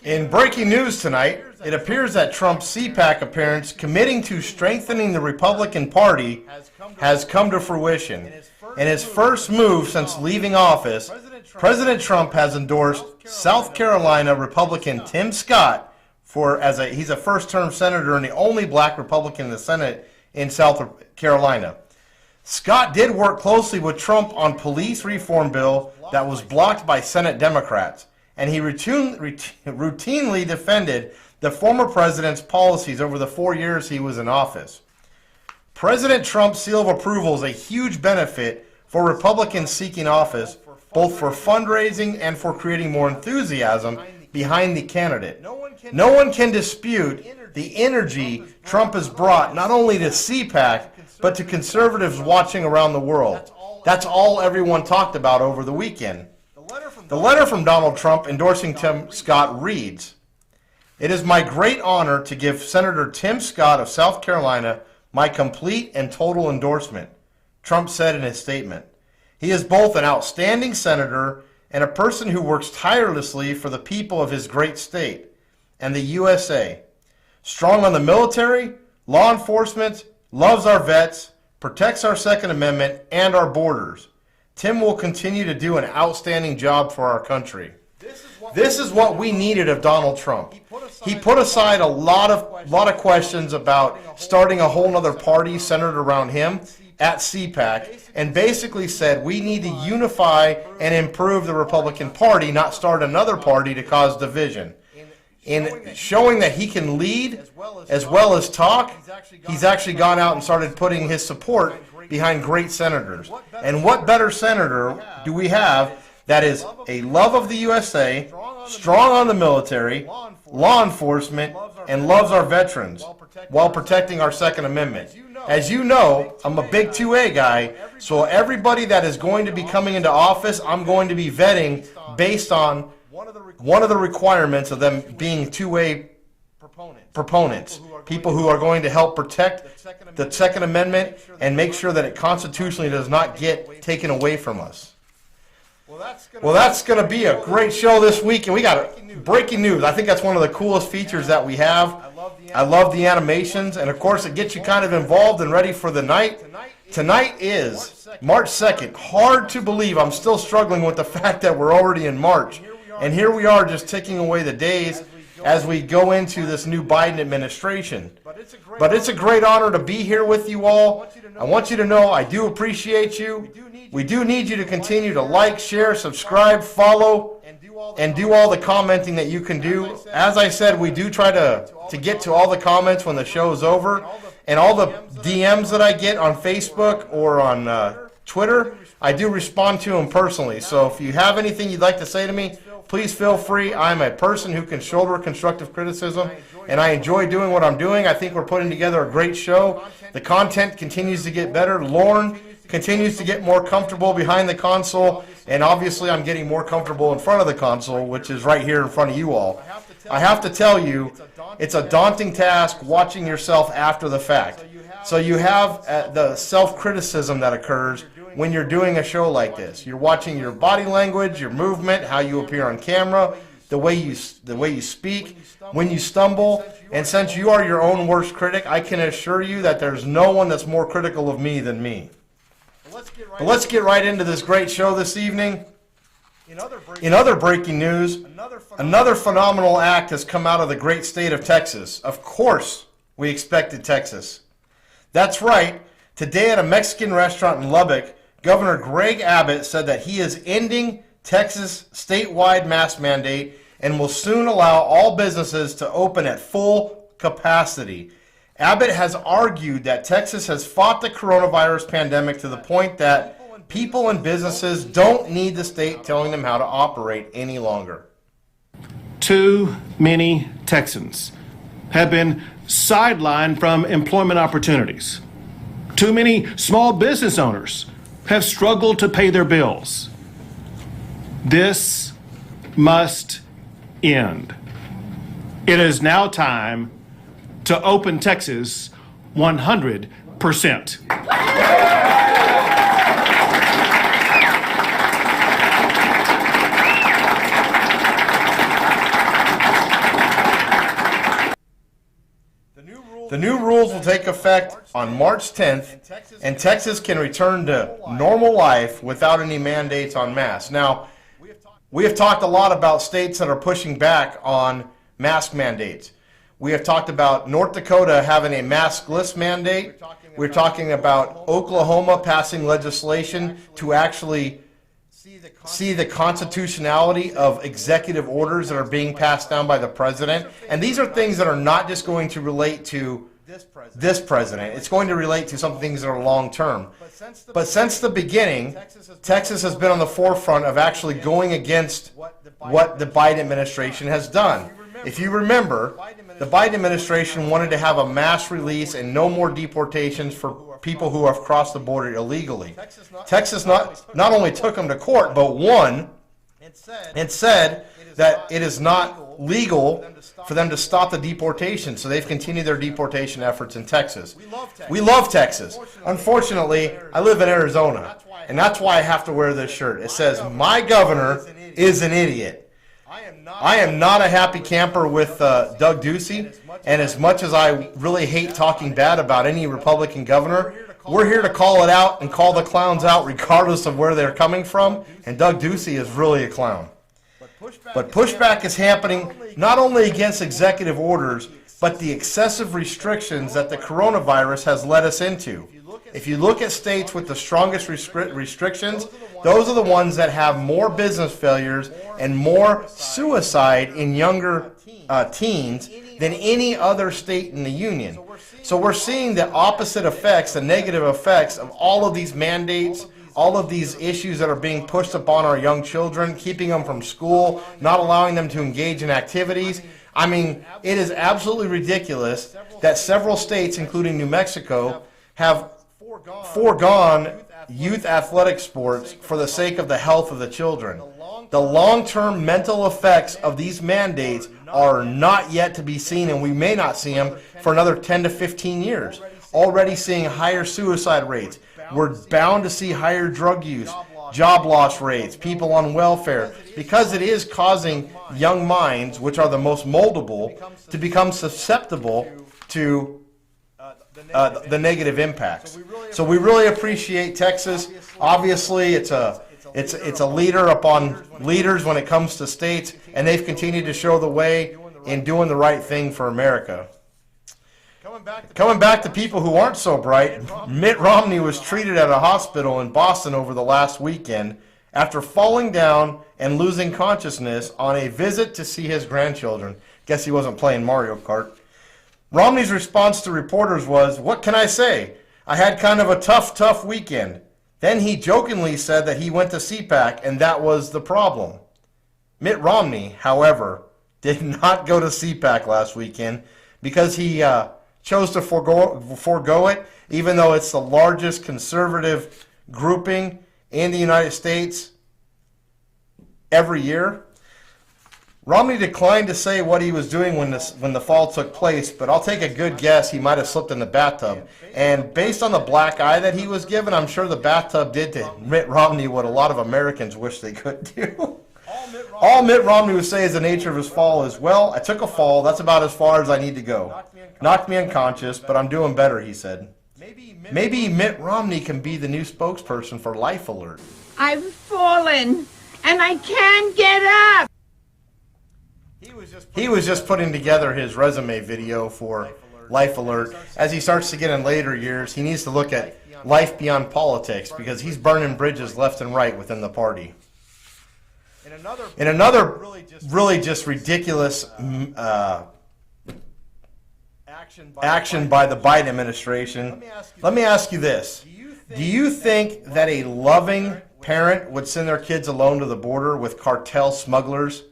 In breaking news tonight, it appears that Trump's CPAC appearance committing to strengthening the Republican Party has come to fruition. In his first move since leaving office, President Trump has endorsed South Carolina Republican Tim Scott he's a first-term senator and the only black Republican in the Senate in South Carolina. Scott did work closely with Trump on police reform bill that was blocked by Senate Democrats, and he routinely defended the former president's policies over the 4 years he was in office. President Trump's seal of approval is a huge benefit for Republicans seeking office, both for fundraising and for creating more enthusiasm behind the candidate. No one can dispute the energy Trump has brought not only to CPAC, but to conservatives watching around the world. That's all everyone talked about over the weekend. The letter from Donald Trump endorsing Tim Scott reads, "It is my great honor to give Senator Tim Scott of South Carolina my complete and total endorsement," Trump said in his statement. "He is both an outstanding senator and a person who works tirelessly for the people of his great state and the USA. Strong on the military, law enforcement, loves our vets, protects our Second Amendment and our borders. Tim will continue to do an outstanding job for our country." This is what we needed of Donald Trump. He put aside a lot of questions about starting a whole other party centered around him at CPAC and basically said we need to unify and improve the Republican Party, not start another party to cause division. In showing that he can lead as well as talk, he's actually gone out and started putting his support behind great senators. And what better senator do we have that is a love of the USA, strong on the military, law enforcement, and loves our veterans while protecting our Second Amendment? As you know, I'm a big 2A guy, so everybody that is going to be coming into office, I'm going to be vetting based on one of the requirements of them being 2A proponents, people who are going to help protect the Second Amendment and make sure that it constitutionally does not get taken away from us. Well, that's going to be a great show this week, and we got breaking news. I think that's one of the coolest features that we have. I love the animations, and of course it gets you kind of involved and ready for the night. Tonight is March 2nd. Hard to believe. I'm still struggling with the fact that we're already in March. And here we are just ticking away the days as we go into this new Biden administration. But it's a great honor to be here with you all. I want you to know I do appreciate you. We do need you to continue to like, share, subscribe, follow, and do all the commenting that you can do. As I said, we do try to get to all the comments when the show is over. And all the DMs that I get on Facebook or on Twitter, I do respond to them personally. So if you have anything you'd like to say to me, please feel free. I'm a person who can shoulder constructive criticism, and I enjoy doing what I'm doing. I think we're putting together a great show. The content continues to get better. Lauren continues to get more comfortable behind the console, and obviously I'm getting more comfortable in front of the console, which is right here in front of you all. I have to tell you, it's a daunting task watching yourself after the fact. So you have the self-criticism that occurs when you're doing a show like this. You're watching your body language, your movement, how you appear on camera, the way you speak, when you stumble. And since you are your own worst critic, I can assure you that there's no one that's more critical of me than me. But let's get right into this great show this evening. In other breaking news, another phenomenal act has come out of the great state of Texas. Of course, we expected Texas. That's right. Today at a Mexican restaurant in Lubbock, Governor Greg Abbott said that he is ending Texas' statewide mask mandate and will soon allow all businesses to open at full capacity. Abbott has argued that Texas has fought the coronavirus pandemic to the point that people and businesses don't need the state telling them how to operate any longer. Too many Texans have been sidelined from employment opportunities. Too many small business owners have struggled to pay their bills. This must end. It is now time to open Texas 100%. The new rules will take effect on March 10th, and Texas can return to normal life without any mandates on masks. Now, we have talked a lot about states that are pushing back on mask mandates. We have talked about North Dakota having a maskless mandate. We're talking about Oklahoma passing legislation to actually see the constitutionality of executive orders that are being passed down by the president. And these are things that are not just going to relate to this president. It's going to relate to some things that are long term. But since the beginning, Texas has been on the forefront of actually going against what the Biden administration has done. If you remember, the Biden administration wanted to have a mass release and no more deportations for people who have crossed the border illegally. Texas not only took them to court, but won and said that it is not legal for them to stop the deportation. So they've continued their deportation efforts in Texas. We love Texas. Unfortunately, I live in Arizona, and that's why I have to wear this shirt. It says, "My governor is an idiot." I am not a happy camper with Doug Ducey, and as much as I really hate talking bad about any Republican governor, we're here to call it out and call the clowns out regardless of where they're coming from, and Doug Ducey is really a clown. But pushback is happening not only against executive orders, but the excessive restrictions that the coronavirus has led us into. If you look at states with the strongest restrictions, those are the ones that have more business failures and more suicide in younger teens than any other state in the union. So we're seeing the opposite effects, the negative effects of all of these mandates, all of these issues that are being pushed upon our young children, keeping them from school, not allowing them to engage in activities. I mean, it is absolutely ridiculous that several states, including New Mexico, have foregone youth athletic sports for the sake of the health of the children. The long-term mental effects of these mandates are not yet to be seen, and we may not see them for another 10 to 15 years. Already seeing higher suicide rates. We're bound to see higher drug use, job loss rates, people on welfare, because it is causing young minds, which are the most moldable, to become susceptible to the negative impacts. So we really appreciate Texas. Obviously, it's a leader upon leaders when it comes to states, and they've continued to show the way in doing the right thing for America. Coming back to people who aren't so bright, Mitt Romney was treated at a hospital in Boston over the last weekend after falling down and losing consciousness on a visit to see his grandchildren. Guess he wasn't playing Mario Kart. Romney's response to reporters was, "What can I say? I had kind of a tough weekend." Then he jokingly said that he went to CPAC and that was the problem. Mitt Romney, however, did not go to CPAC last weekend because he chose to forego it, even though it's the largest conservative grouping in the United States every year. Romney declined to say what he was doing when the fall took place, but I'll take a good guess he might have slipped in the bathtub. And based on the black eye that he was given, I'm sure the bathtub did to Mitt Romney what a lot of Americans wish they could do. All Mitt Romney would say is the nature of his fall is, "Well, I took a fall. That's about as far as I need to go. Knocked me unconscious, but I'm doing better," he said. Maybe Mitt Romney can be the new spokesperson for Life Alert. "I've fallen, and I can't get up." He was just putting together his resume video for Life Alert. As he starts to get in later years, he needs to look at life beyond politics because he's burning bridges left and right within the party. In another really just ridiculous action by the Biden administration, let me ask you this. Do you think that a loving parent would send their kids alone to the border with cartel smugglers,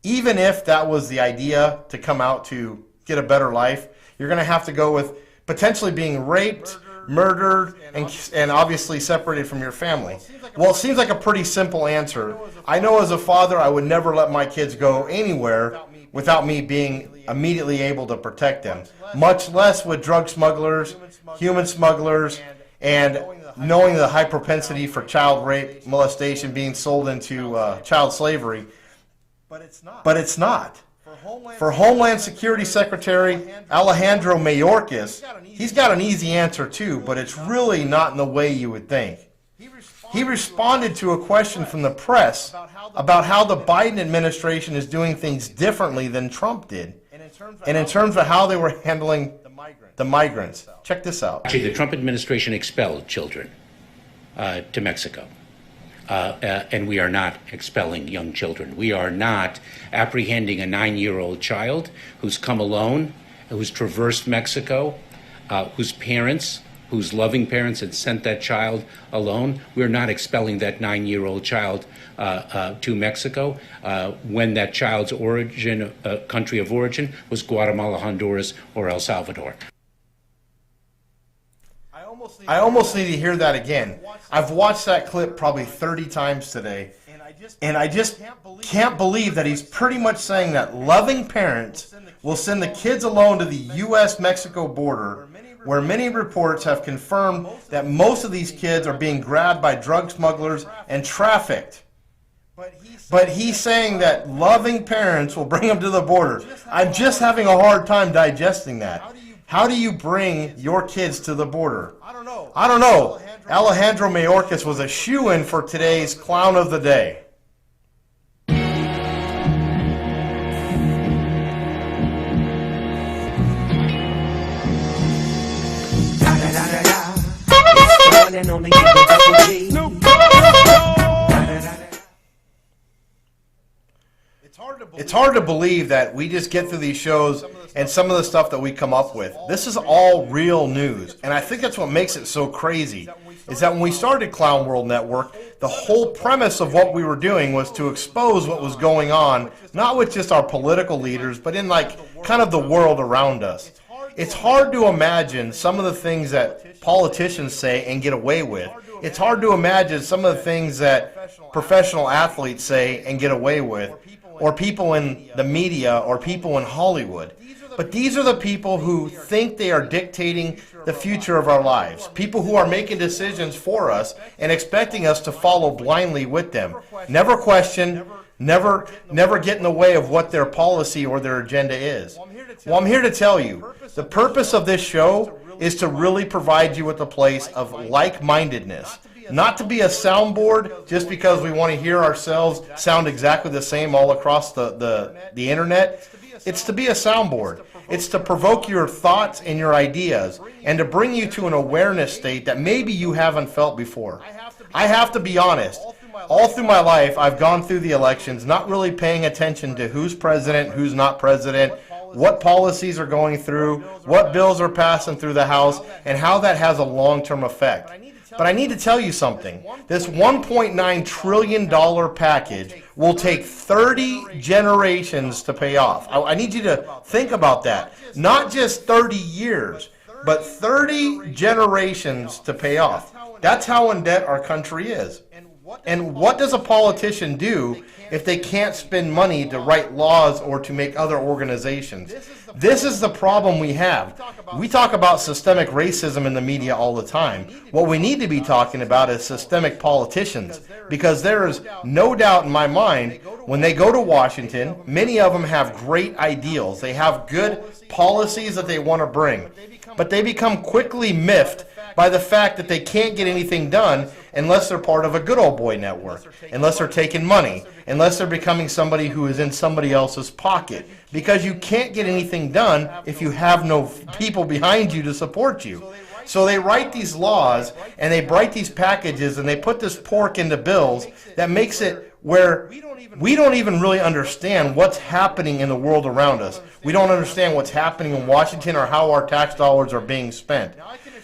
even if that was the idea to come out to get a better life? You're going to have to go with potentially being raped, murdered, and obviously separated from your family. Well, it seems like a pretty simple answer. I know as a father I would never let my kids go anywhere without me being immediately able to protect them, much less with drug smugglers, human smugglers, and knowing the high propensity for child rape, molestation, being sold into child slavery. But it's not. For Homeland Security Secretary Alejandro Mayorkas, he's got an easy answer too, but it's really not in the way you would think. He responded to a question from the press about how the Biden administration is doing things differently than Trump did, and in terms of how they were handling the migrants. Check this out. Actually, the Trump administration expelled children to Mexico. And we are not expelling young children. We are not apprehending a 9-year-old child who's come alone, who's traversed Mexico, whose loving parents had sent that child alone. We're not expelling that 9-year-old child to Mexico when that child's country of origin was Guatemala, Honduras, or El Salvador. I almost need to hear that again. I've watched that clip probably 30 times today, and I just can't believe that he's pretty much saying that loving parents will send the kids alone to the U.S.-Mexico border, where many reports have confirmed that most of these kids are being grabbed by drug smugglers and trafficked. But he's saying that loving parents will bring them to the border. I'm just having a hard time digesting that. How do you bring your kids to the border? I don't know. Alejandro Mayorkas was a shoo-in for today's Clown of the Day. It's hard to believe that we just get through these shows and some of the stuff that we come up with. This is all real news, and I think that's what makes it so crazy, is that when we started Clown World Network, the whole premise of what we were doing was to expose what was going on, not with just our political leaders, but in like kind of the world around us. It's hard to imagine some of the things that politicians say and get away with. It's hard to imagine some of the things that professional athletes say and get away with, or people in the media, or people in Hollywood. But these are the people who think they are dictating the future of our lives. People who are making decisions for us and expecting us to follow blindly with them. Never question, never get in the way of what their policy or their agenda is. Well, I'm here to tell you, the purpose of this show is to really provide you with a place of like-mindedness. Not to be a soundboard just because we want to hear ourselves sound exactly the same all across the internet. It's to be a soundboard. It's to provoke your thoughts and your ideas and to bring you to an awareness state that maybe you haven't felt before. I have to be honest. All through my life, I've gone through the elections not really paying attention to who's president, who's not president, what policies are going through, what bills are passing through the House, and how that has a long-term effect. But I need to tell you something. This $1.9 trillion package will take 30 generations to pay off. I need you to think about that. Not just 30 years, but 30 generations to pay off. That's how in debt our country is. And what does a politician do if they can't spend money to write laws or to make other organizations? This is the problem we have. We talk about systemic racism in the media all the time. What we need to be talking about is systemic politicians, because there is no doubt in my mind when they go to Washington, many of them have great ideals. They have good policies that they want to bring, but they become quickly miffed by the fact that they can't get anything done unless they're part of a good old boy network, unless they're taking money, unless they're becoming somebody who is in somebody else's pocket. Because you can't get anything done if you have no people behind you to support you. So they write these laws and they write these packages and they put this pork into bills that makes it where we don't even really understand what's happening in the world around us. We don't understand what's happening in Washington or how our tax dollars are being spent.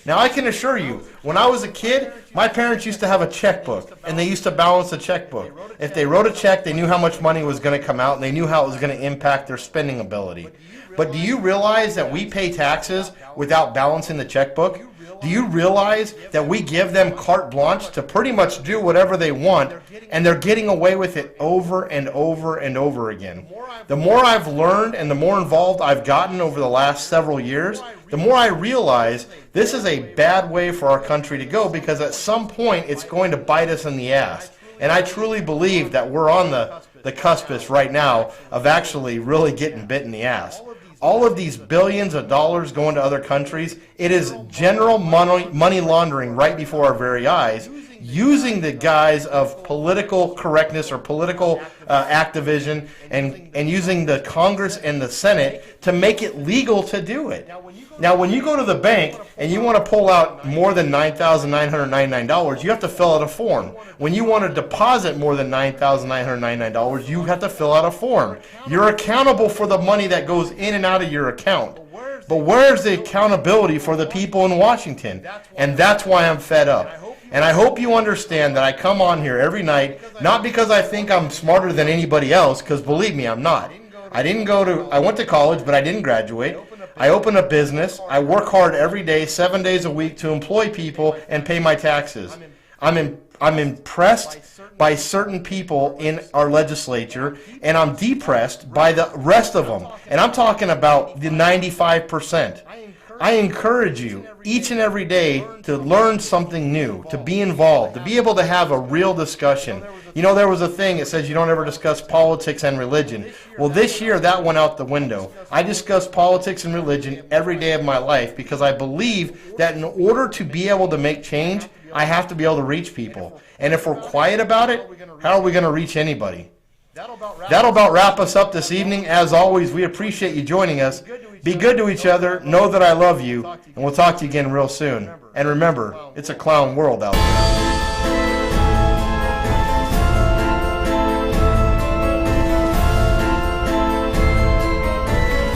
Now, I can assure you, when I was a kid, my parents used to have a checkbook, and they used to balance the checkbook. If they wrote a check, they knew how much money was going to come out, and they knew how it was going to impact their spending ability. But do you realize that we pay taxes without balancing the checkbook? Do you realize that we give them carte blanche to pretty much do whatever they want, and they're getting away with it over and over and over again? The more I've learned and the more involved I've gotten over the last several years, the more I realize this is a bad way for our country to go, because at some point it's going to bite us in the ass. And I truly believe that we're on the cuspice right now of actually really getting bit in the ass. All of these billions of dollars going to other countries, it is general money laundering right before our very eyes, using the guise of political correctness or political activism and using the Congress and the Senate to make it legal to do it. Now, when you go to the bank and you want to pull out more than $9,999, you have to fill out a form. When you want to deposit more than $9,999, you have to fill out a form. You're accountable for the money that goes in and out of your account. But where's the accountability for the people in Washington? And that's why I'm fed up. And I hope you understand that I come on here every night, not because I think I'm smarter than anybody else, because believe me, I'm not. I went to college, but I didn't graduate. I open a business. I work hard every day, 7 days a week to employ people and pay my taxes. I'm impressed by certain people in our legislature, and I'm depressed by the rest of them. And I'm talking about the 95%. I encourage you each and every day to learn something new, to be involved, to be able to have a real discussion. You know, there was a thing that says you don't ever discuss politics and religion. Well, this year that went out the window. I discuss politics and religion every day of my life because I believe that in order to be able to make change, I have to be able to reach people. And if we're quiet about it, how are we going to reach anybody? That'll about wrap us up this evening. As always, we appreciate you joining us. Be good to each other. Know that I love you. And we'll talk to you again real soon. And remember, it's a clown world out there.